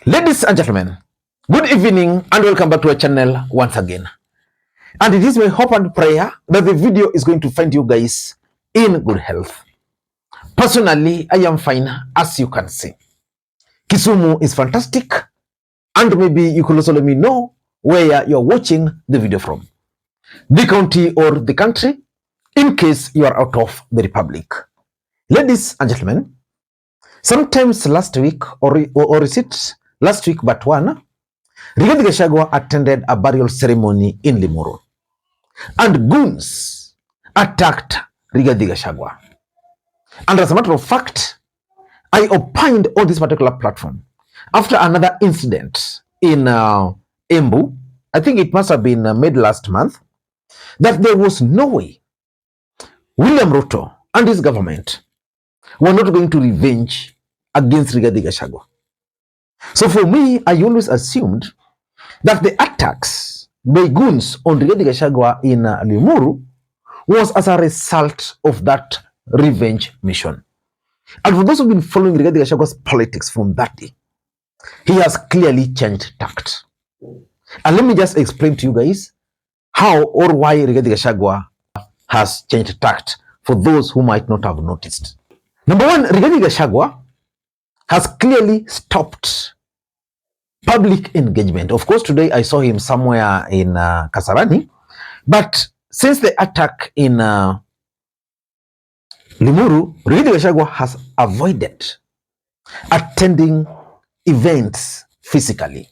Ladies and gentlemen, good evening and welcome back to our channel once again. And it is my hope and prayer that the video is going to find you guys in good health. Personally, I am fine, as you can see. Kisumu is fantastic, and maybe you could also let me know where you're watching the video from. The county or the country, in case you are out of the republic. Ladies and gentlemen, sometimes last week, or is it last week but one, Rigathi Gachagua attended a burial ceremony in Limuru, and goons attacked Rigathi Gachagua. And as a matter of fact, I opined on this particular platform after another incident in Embu, I think it must have been made last month, that there was no way William Ruto and his government were not going to revenge against Rigathi Gachagua. So for me, I always assumed that the attacks by goons on Rigathi Gachagua in Limuru was as a result of that revenge mission. And for those who've been following Rigathi Gachagua's politics from that day, he has clearly changed tact. And let me just explain to you guys how or why Rigathi Gachagua has changed tact for those who might not have noticed. Number one, Rigathi Gachagua has clearly stopped public engagement. Of course, today I saw him somewhere in Kasarani, but since the attack in Limuru, Rigathi Gachagua has avoided attending events physically.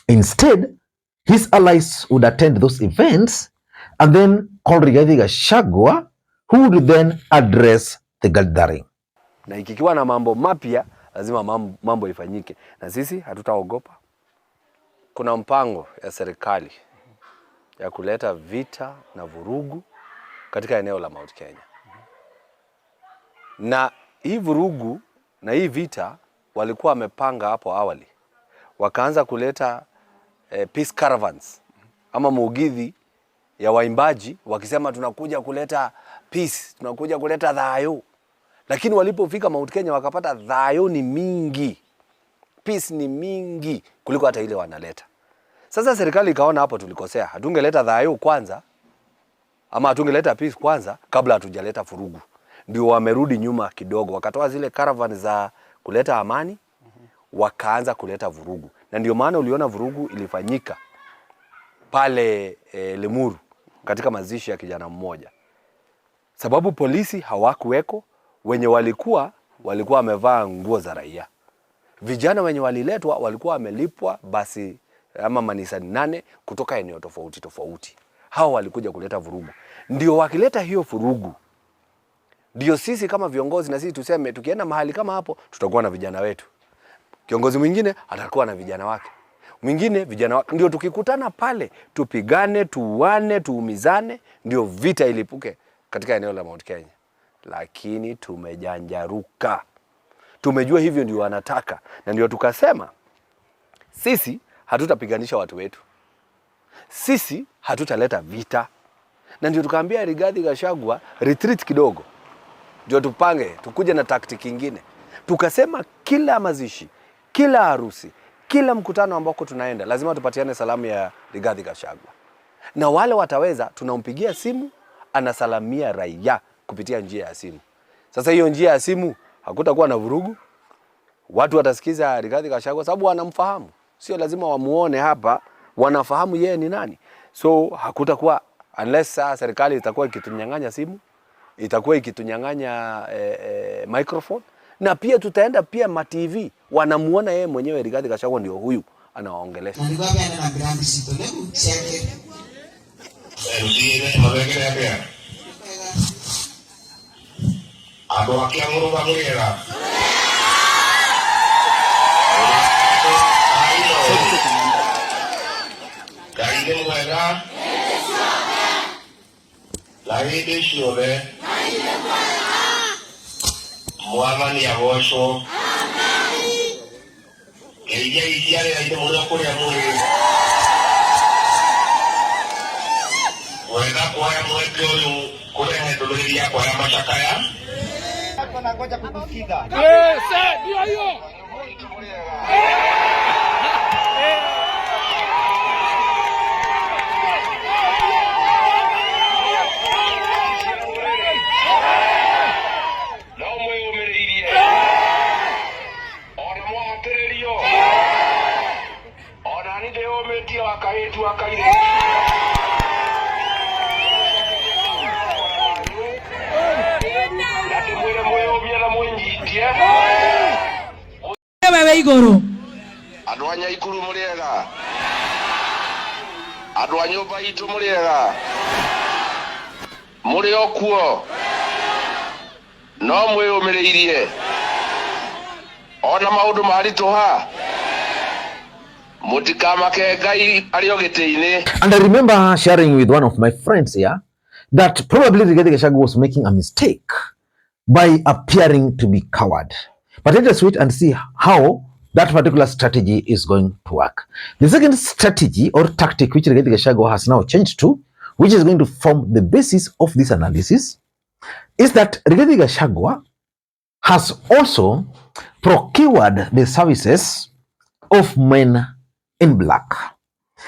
Instead, his allies would attend those events and then call Rigathi Gachagua, who would then address the gathering. Na ikikiwa na mambo mapya lazima mambo ifanyike, na sisi hatutaogopa. Kuna mpango ya serikali ya kuleta vita na vurugu katika eneo la Mount Kenya. Na hii vurugu na hii vita walikuwa wamepanga hapo awali. Wakaanza kuleta peace caravans ama mugithi ya waimbaji wakisema tunakuja kuleta peace, tunakuja kuleta dhayo. Lakini walipofika Mount Kenya wakapata dhayo ni mingi, peace ni mingi kuliko hata ile wanaleta. Sasa serikali ikaona hapo tulikosea. Hatungeleta dhayo kwanza ama hatungeleta peace kwanza kabla hatujaleta furugu. Ndio wamerudi nyuma kidogo, wakatoa zile caravan za kuleta amani, wakaanza kuleta vurugu. Na ndio maana uliona vurugu ilifanyika pale Limuru katika mazishi ya kijana mmoja. Sababu polisi hawakuweko, wenye walikuwa wamevaa nguo za raia. Vijana wenye waliletwa walikuwa wamelipwa basi ama manisa 8 kutoka eneo tofauti tofauti. Hao walikuja kuleta vurugu. Ndio wakileta hiyo vurugu, ndio sisi kama viongozi na sisi tuseme tukienda mahali kama hapo tutakuwa na vijana wetu. Kiongozi mwingine atakuwa na vijana wake. Mwingine vijana wake. Ndio tukikutana pale tupigane, tuuane, tuumizane, ndio vita ilipuke katika eneo la Mount Kenya. Lakini tumejanjaruka. Tumejua hivyo ndio wanataka, na ndio tukasema sisi hatutapiganisha watu wetu. Sisi hatutaleta vita. Na ndio tukaambia Rigathi Gachagua retreat kidogo. Ndio tupange, tukuje na tactic nyingine. Tukasema kila mazishi, kila harusi, kila mkutano ambako tunaenda lazima tupatiane salamu ya Rigathi Gachagua. Na wale wataweza tunampigia simu, anasalamia raia kupitia njia ya simu. Sasa hiyo njia ya simu hakutakuwa na vurugu. Watu watasikiza Rigathi Gachagua sababu wanamfahamu. Sio lazima wamuone hapa, wanafahamu yeye ni nani. So hakutakuwa, unless serikali itakuwa ikitunyang'anya simu, itakuwa ikitunyang'anya microphone, na pia tutaenda pia ma TV wanamuona yeye mwenyewe Rigathi Gachagua ndio huyu anawaongelesha. Mwamani ya bosho. Eija ikiare ya ite mwela kore ya mwele. Wenda kwa ya mweke oyu kore ya hedoleli ya kwa ya mashakaya. Kwa na ngoja kukusikiza. Diyo hiyo. atererio ona ni deo metia wakaitu wakaire yake mwere moyo biara mwenyitie wewe igoro adwanya ikuru muriega adwanyo baitu muriega muri okuo no mwiyumiriirie ona maundu marituha mutikamake Ngai ari ogite-ini. And I remember sharing with one of my friends here that probably Rigathi Gachagua was making a mistake by appearing to be coward. But let us wait and see how that particular strategy is going to work. The second strategy or tactic which Rigathi Gachagua has now changed to, which is going to form the basis of this analysis, is that Rigathi Gachagua has also procured the services of men in black,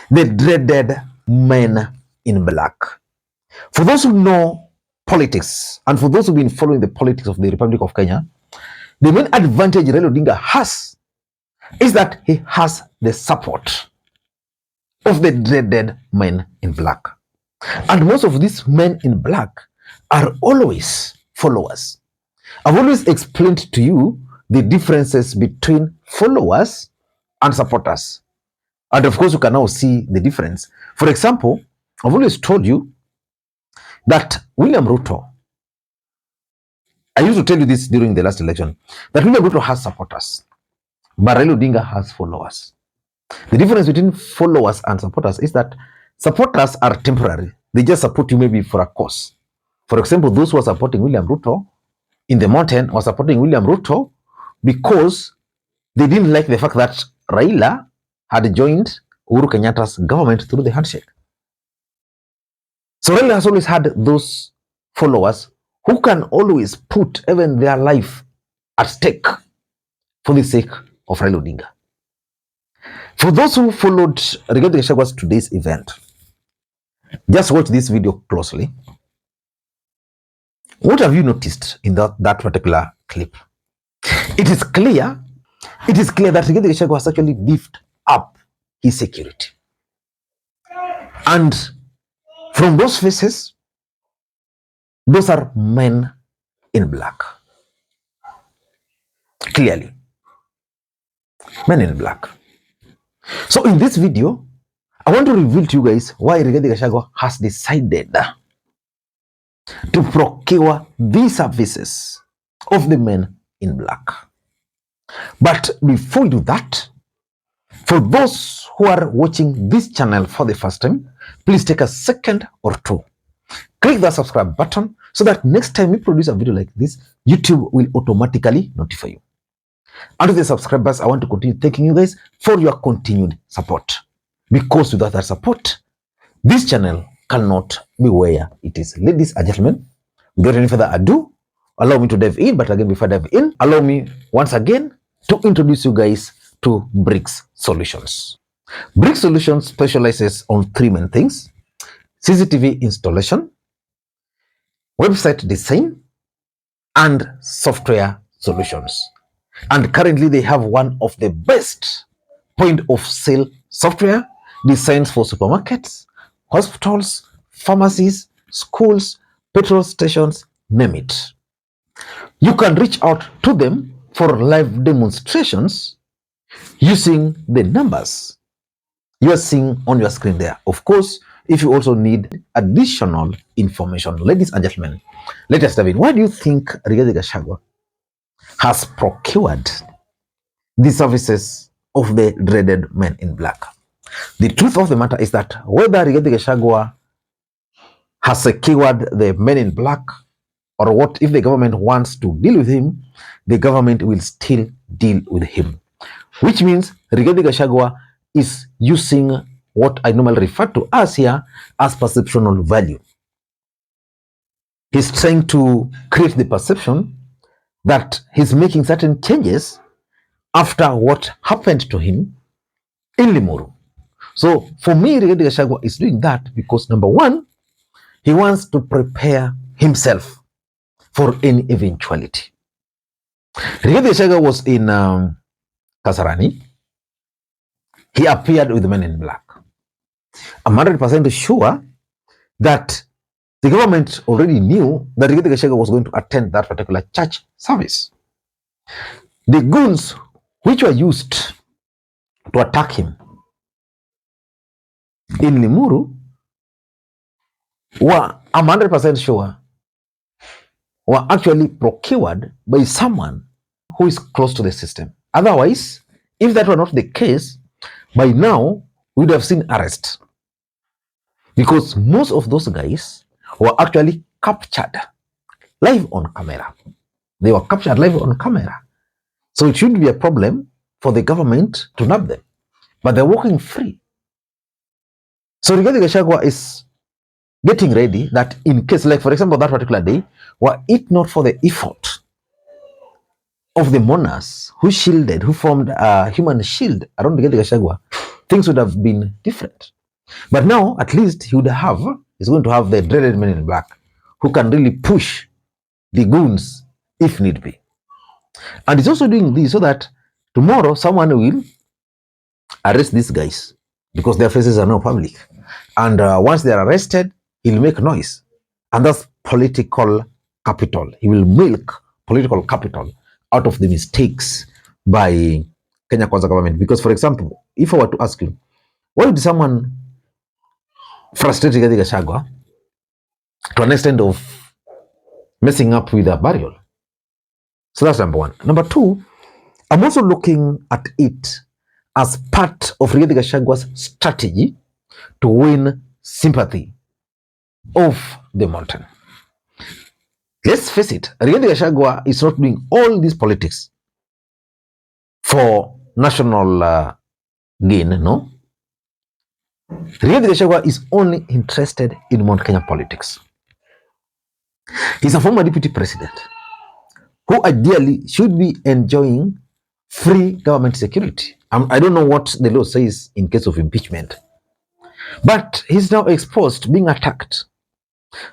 the dreaded men in black. For those who know politics and for those who've been following the politics of the Republic of Kenya, the main advantage Raila Odinga has is that he has the support of the dreaded men in black. And most of these men in black are always followers. I've always explained to you the differences between followers and supporters. And of course, you can now see the difference. For example, I've always told you that William Ruto, I used to tell you this during the last election, that William Ruto has supporters, but Raila Odinga has followers. The difference between followers and supporters is that supporters are temporary. They just support you maybe for a cause. For example, those who are supporting William Ruto in the mountain are supporting William Ruto because they didn't like the fact that Raila had joined Uhuru Kenyatta's government through the handshake. So Raila has always had those followers who can always put even their life at stake for the sake of Raila Odinga. For those who followed Rigathi Gachagua's today's event, just watch this video closely. What have you noticed in that particular clip? It is clear that Rigathi Gachagua has actually beefed up his security. And from those faces, those are men in black. Clearly. Men in black. So in this video, I want to reveal to you guys why Rigathi Gachagua has decided to procure these services of the men in black. But before we do that, for those who are watching this channel for the first time, please take a second or two. Click the subscribe button so that next time we produce a video like this, YouTube will automatically notify you. And to the subscribers, I want to continue thanking you guys for your continued support. Because without that support, this channel cannot be where it is. Ladies and gentlemen, without any further ado, allow me to dive in. But again, before I dive in, allow me once again to introduce you guys to Bricks Solutions. Bricks Solutions specializes on three main things: CCTV installation, website design, and software solutions. And currently they have one of the best point of sale software designs for supermarkets, hospitals, pharmacies, schools, petrol stations, name it. You can reach out to them for live demonstrations using the numbers you are seeing on your screen there. Of course, if you also need additional information, ladies and gentlemen, let us dive in. Why do you think Rigathi Gachagua has procured the services of the dreaded men in black? The truth of the matter is that whether Rigathi Gachagua has secured the men in black or what, if the government wants to deal with him, the government will still deal with him. Which means Rigathi Gachagua is using what I normally refer to as here as perceptual value. He's trying to create the perception that he's making certain changes after what happened to him in Limuru. So for me, Rigathi Gachagua is doing that because number one, he wants to prepare himself for any eventuality. Rigathi Gachagua was in Kasarani, he appeared with men in black. I'm 100% sure that the government already knew that Rigathi Gachagua was going to attend that particular church service. The goons which were used to attack him in Limuru were, I'm 100% sure, were actually procured by someone who is close to the system. Otherwise, if that were not the case, by now we would have seen arrest. Because most of those guys were actually captured live on camera. They were captured live on camera. So it shouldn't be a problem for the government to nab them. But they're walking free. So Rigathi Gachagua is getting ready that in case, like for example, that particular day, were it not for the effort of the mourners who shielded, who formed a human shield around Rigathi Gachagua, things would have been different. But now, at least he's going to have the dreaded men in black who can really push the goons if need be. And he's also doing this so that tomorrow someone will arrest these guys because their faces are now public. And once they are arrested, he'll make noise. And that's political capital. He will milk political capital out of the mistakes by Kenya Kwanza government. Because, for example, if I were to ask you, why would someone frustrate Rigathi Gachagua to an extent of messing up with a burial? So that's number one. Number two, I'm also looking at it as part of Rigathi Gachagua's strategy to win sympathy of the mountain. Let's face it, Rigathi Gachagua is not doing all these politics for national gain, no? Rigathi Gachagua is only interested in Mount Kenya politics. He's a former deputy president who ideally should be enjoying free government security. I don't know what the law says in case of impeachment, but he's now exposed, being attacked.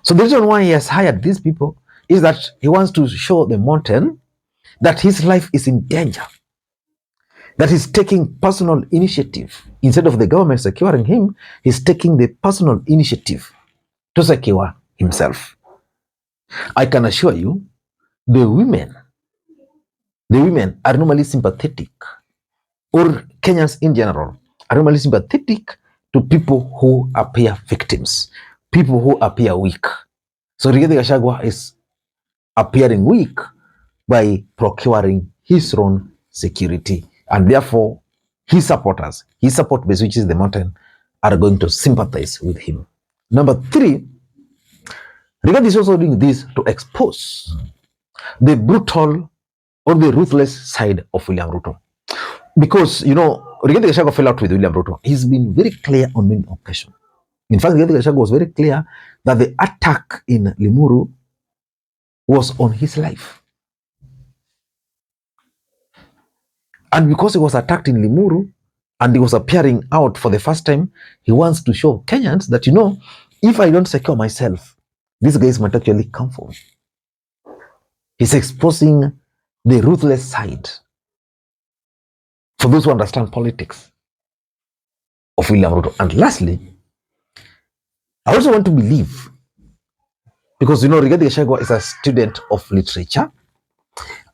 So the reason why he has hired these people is that he wants to show the mountain that his life is in danger, that he's taking personal initiative. Instead of the government securing him, he's taking the personal initiative to secure himself. I can assure you, the women are normally sympathetic, or Kenyans in general are normally sympathetic to people who appear victims, people who appear weak. So Rigathi Gachagua is appearing weak by procuring his own security, and therefore his supporters, his support base, which is the mountain, are going to sympathize with him. Number three, Rigathi is also doing this to expose the brutal or the ruthless side of William Ruto. Because, you know, Rigathi Gachagua fell out with William Ruto. He's been very clear on many occasions. In fact, Rigathi Gachagua was very clear that the attack in Limuru was on his life. And because he was attacked in Limuru and he was appearing out for the first time, he wants to show Kenyans that, you know, if I don't secure myself, these guys might actually come for me. He's exposing the ruthless side, for those who understand politics, of William Ruto. And lastly, I also want to believe, because, you know, Rigathi Gachagua is a student of literature,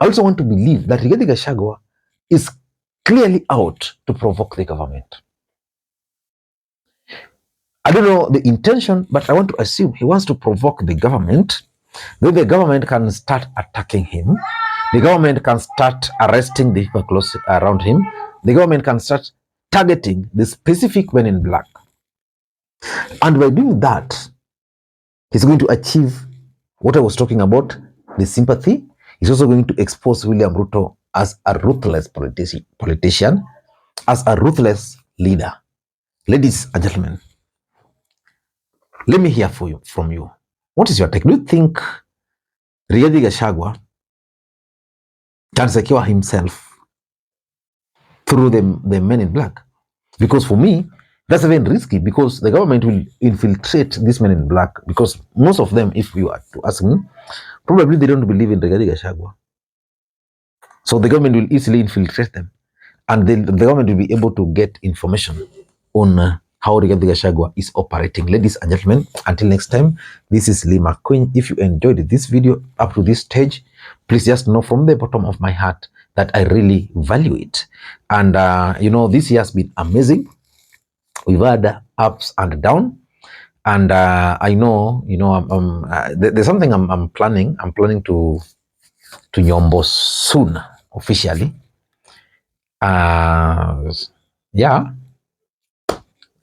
I also want to believe that Rigathi Gachagua is clearly out to provoke the government. I don't know the intention, but I want to assume he wants to provoke the government, then the government can start attacking him, the government can start arresting the people close around him, the government can start targeting the specific men in black. And by doing that, he's going to achieve what I was talking about, the sympathy. He's also going to expose William Ruto as a ruthless politician, as a ruthless leader. Ladies and gentlemen, let me hear from you. What is your take? Do you think Rigathi Gachagua can secure himself through the men in black? Because for me, that's even risky, because the government will infiltrate these men in black, because most of them, if you are to ask me, probably they don't believe in Rigathi Gachagua. So the government will easily infiltrate them. and the government will be able to get information on how Rigathi Gachagua is operating. Ladies and gentlemen, until next time, this is Makwiny. If you enjoyed this video up to this stage, please just know from the bottom of my heart that I really value it. And you know, this year has been amazing. We've had ups and downs. And I know, you know, there's something I'm planning. I'm planning to Nyombo soon, officially. Yeah.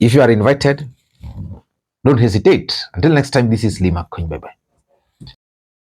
If you are invited, don't hesitate. Until next time, this is Makwiny. Bye-bye.